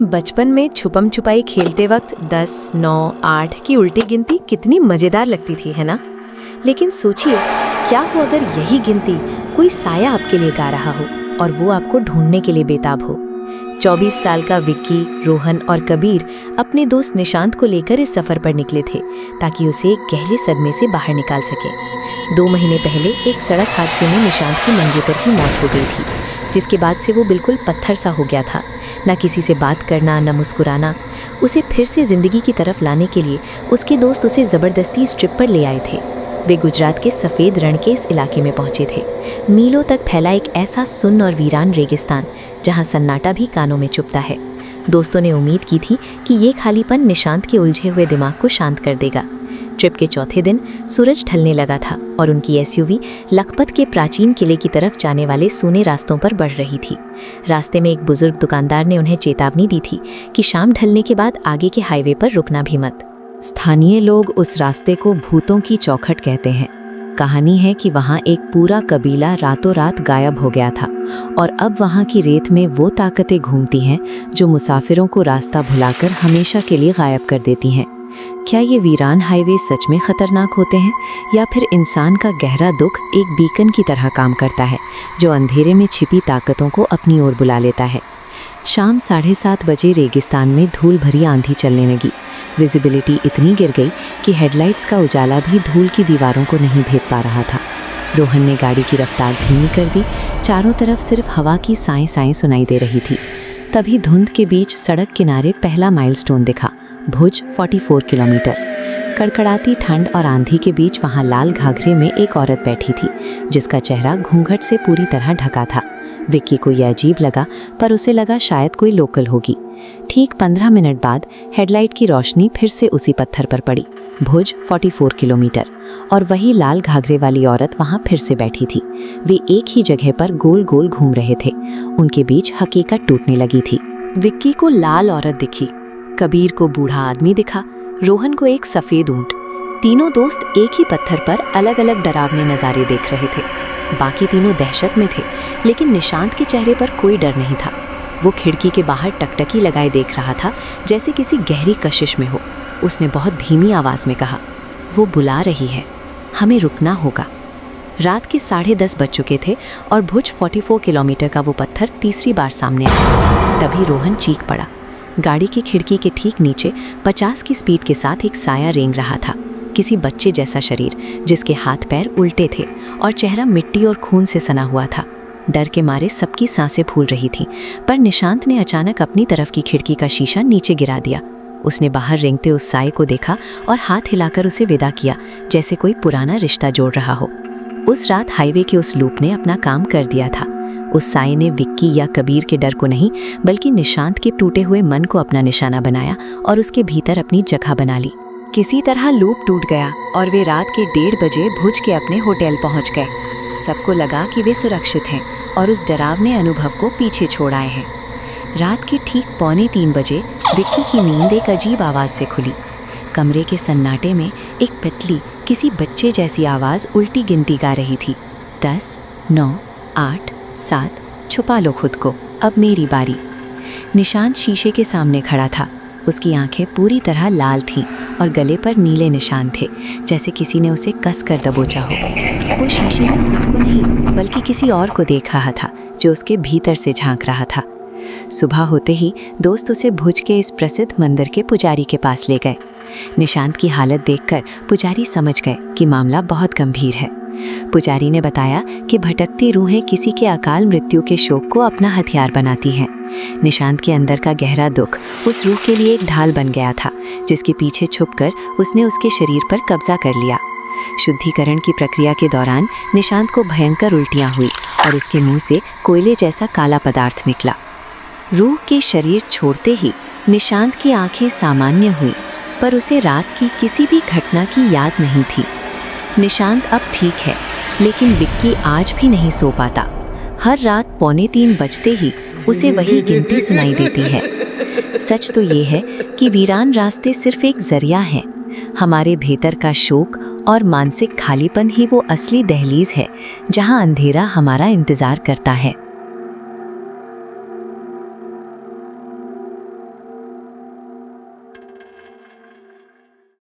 बचपन में छुपम छुपाई खेलते वक्त 10, 9, 8 की उल्टी गिनती कितनी मजेदार लगती थी, है ना? लेकिन सोचिए, क्या हो अगर यही गिनती कोई साया आपके लिए गा रहा हो और वो आपको ढूंढने के लिए बेताब हो। 24 साल का विक्की, रोहन और कबीर अपने दोस्त निशांत को लेकर इस सफर पर निकले थे ताकि उसे एक गहरे सदमे से बाहर निकाल सके। 2 महीने पहले एक सड़क हादसे में निशांत की मंगेतर की मौत हो गई थी, जिसके बाद से वो बिल्कुल पत्थर सा हो गया था। ना किसी से बात करना, न मुस्कुराना। उसे फिर से जिंदगी की तरफ लाने के लिए उसके दोस्त उसे ज़बरदस्ती इस ट्रिप पर ले आए थे। वे गुजरात के सफ़ेद रण के इस इलाके में पहुंचे थे, मीलों तक फैला एक ऐसा सुन्न और वीरान रेगिस्तान जहां सन्नाटा भी कानों में चुभता है। दोस्तों ने उम्मीद की थी कि ये खालीपन निशांत के उलझे हुए दिमाग को शांत कर देगा। ट्रिप के चौथे दिन सूरज ढलने लगा था और उनकी एसयूवी लखपत के प्राचीन किले की तरफ जाने वाले सूने रास्तों पर बढ़ रही थी। रास्ते में एक बुजुर्ग दुकानदार ने उन्हें चेतावनी दी थी कि शाम ढलने के बाद आगे के हाईवे पर रुकना भी मत। स्थानीय लोग उस रास्ते को भूतों की चौखट कहते हैं। कहानी है कि वहाँ एक पूरा कबीला रातों रात गायब हो गया था और अब वहाँ की रेत में वो ताकतें घूमती हैं जो मुसाफिरों को रास्ता भुलाकर हमेशा के लिए गायब कर देती हैं। क्या ये वीरान हाईवे सच में खतरनाक होते हैं या फिर इंसान का गहरा दुख एक बीकन की तरह काम करता है जो अंधेरे में छिपी ताकतों को अपनी ओर बुला लेता है? शाम 7:30 बजे रेगिस्तान में धूल भरी आंधी चलने लगी। विजिबिलिटी इतनी गिर गई कि हेडलाइट्स का उजाला भी धूल की दीवारों को नहीं भेद पा रहा था। रोहन ने गाड़ी की रफ्तार धीमी कर दी। चारों तरफ सिर्फ हवा की साएं साएं सुनाई दे रही थी। तभी धुंध के बीच सड़क किनारे पहला माइलस्टोन दिखा, भुज 44 किलोमीटर। कड़कड़ाती ठंड और आंधी के बीच वहां लाल घाघरे में एक औरत बैठी थी जिसका चेहरा घूंघट से पूरी तरह ढका था। विक्की को यह अजीब लगा, पर उसे लगा शायद कोई लोकल होगी। ठीक 15 मिनट बाद हेडलाइट की रोशनी फिर से उसी पत्थर पर पड़ी, भुज 44 किलोमीटर, और वही लाल घाघरे वाली औरत वहां फिर से बैठी थी। वे एक ही जगह पर गोल गोल घूम रहे थे। उनके बीच हकीकत टूटने लगी थी। विक्की को लाल औरत दिखी, कबीर को बूढ़ा आदमी दिखा, रोहन को एक सफ़ेद ऊंट। तीनों दोस्त एक ही पत्थर पर अलग अलग डरावने नज़ारे देख रहे थे। बाकी तीनों दहशत में थे, लेकिन निशांत के चेहरे पर कोई डर नहीं था। वो खिड़की के बाहर टकटकी लगाए देख रहा था, जैसे किसी गहरी कशिश में हो। उसने बहुत धीमी आवाज़ में कहा, वो बुला रही है, हमें रुकना होगा। रात के 10:30 बज चुके थे और भुज 44 किलोमीटर का वो पत्थर तीसरी बार सामने आया। तभी रोहन चीख पड़ा। गाड़ी की खिड़की के ठीक नीचे 50 की स्पीड के साथ एक साया रेंग रहा था, किसी बच्चे जैसा शरीर जिसके हाथ पैर उल्टे थे और चेहरा मिट्टी और खून से सना हुआ था। डर के मारे सबकी सांसें फूल रही थीं, पर निशांत ने अचानक अपनी तरफ की खिड़की का शीशा नीचे गिरा दिया। उसने बाहर रेंगते उस साये को देखा और हाथ हिलाकर उसे विदा किया, जैसे कोई पुराना रिश्ता जोड़ रहा हो। उस रात हाईवे के उस लूप ने अपना काम कर दिया था। उस साये ने विक्की या कबीर के डर को नहीं, बल्कि निशांत के टूटे हुए मन को अपना निशाना बनाया और उसके भीतर अपनी जगह बना ली। किसी तरह लूप टूट गया और वे रात के 1:30 बजे भुज के अपने होटल पहुंच गए। सबको लगा कि वे सुरक्षित हैं और उस डरावने अनुभव को पीछे छोड़ आए हैं। रात के ठीक 2:45 बजे विक्की की नींद एक अजीब आवाज़ से खुली। कमरे के सन्नाटे में एक पतली, किसी बच्चे जैसी आवाज़ उल्टी गिनती गा रही थी, 10, 9, 8, 7, छुपा लो खुद को, अब मेरी बारी। निशांत शीशे के सामने खड़ा था। उसकी आंखें पूरी तरह लाल थीं और गले पर नीले निशान थे, जैसे किसी ने उसे कस कर दबोचा हो। वो शीशे में खुद को नहीं, बल्कि किसी और को देख रहा था जो उसके भीतर से झांक रहा था। सुबह होते ही दोस्त उसे भुज के इस प्रसिद्ध मंदिर के पुजारी के पास ले गए। निशांत की हालत देखकर पुजारी समझ गए कि मामला बहुत गंभीर है। पुजारी ने बताया कि भटकती रूहें किसी के अकाल मृत्यु के शोक को अपना हथियार बनाती हैं। निशांत के अंदर का गहरा दुख उस रूह के लिए एक ढाल बन गया था, जिसके पीछे छुपकर उसने उसके शरीर पर कब्जा कर लिया। शुद्धिकरण की प्रक्रिया के दौरान निशांत को भयंकर उल्टियां हुई और उसके मुंह से कोयले जैसा काला पदार्थ निकला। रूह के शरीर छोड़ते ही निशांत की आंखें सामान्य हुई, पर उसे रात की किसी भी घटना की याद नहीं थी। निशांत अब ठीक है, लेकिन विक्की आज भी नहीं सो पाता। हर रात 2:45 बजते ही उसे वही गिनती सुनाई देती है। सच तो ये है कि वीरान रास्ते सिर्फ एक जरिया हैं। हमारे भीतर का शोक और मानसिक खालीपन ही वो असली दहलीज है जहां अंधेरा हमारा इंतजार करता है।